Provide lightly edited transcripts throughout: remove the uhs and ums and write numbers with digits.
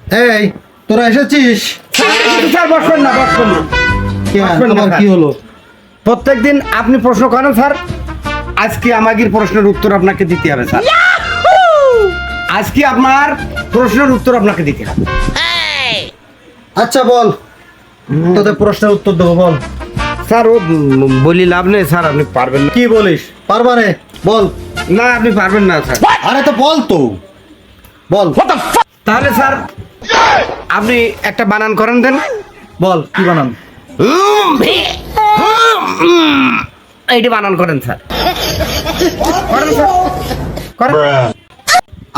এই তোরা এসেছিস? স্যার বসবেন না, বসবেন না। বসবেন না, আবার স্যার। কি হলো? প্রত্যেকদিন আপনি প্রশ্ন করেন স্যার, আজকে আমাদের প্রশ্নের উত্তর আপনাকে দিতে হবে স্যার। আজকে আপনার প্রশ্নের উত্তর আপনাকে দিতে হবে। আচ্ছা বল, তোদের প্রশ্নের উত্তর দেবো, বল। স্যার ও বলি লাভ নেই স্যার, আপনি পারবেন না। কি বলিস? পারবা রে? বল। না আপনি পারবেন না স্যার। আরে তো বল তো, বল। তাহলে স্যার আপনি একটা বানান করেন দেন। বল কি বানান? এইটি বানান করেন স্যার। করেন স্যার, করেন।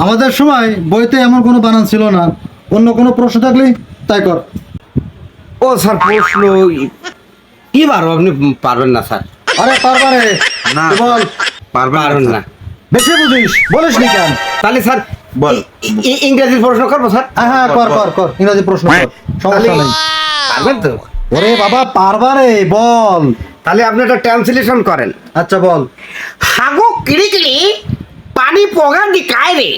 আমাদের সময় বইতে এমন কোনো বানান ছিল না, অন্য কোনো প্রশ্ন থাকলে তাই কর। ও স্যার প্রশ্ন এবার আপনি পারবেন না স্যার। আরে পারবা রে? না। তুই বল। পারবেন না। বেশি বুঝিস, বলিস নি কেন? তাহলে স্যার বল। ইংরেজির প্রশ্ন করবো স্যার? হ্যাঁ কর কর কর, ইংরাজি প্রশ্ন কর, সমস্যা নেই। পারবেন তো? ওরে বাবা পারবা রে, বল। তাহলে আপনি একটা ট্রান্সলেশন করেন। আচ্ছা বল। হাগো কিড়িকিড়ি পানি পগা দি কায় রে,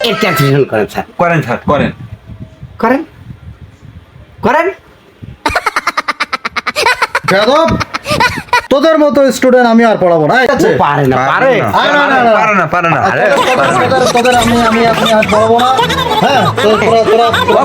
এর ট্রান্সলেশন করেন স্যার। করেন স্যার, করেন। করেন, করেন। যাদব, তোদের মতো স্টুডেন্ট আমি আর পড়াবো না, ঠিক আছে? পারে না, পারে। আরে না, না, না। পারে না, পারে না। আরে, তোদের আমি আর পড়াবো না। হ্যাঁ তোরা তোরা তোরা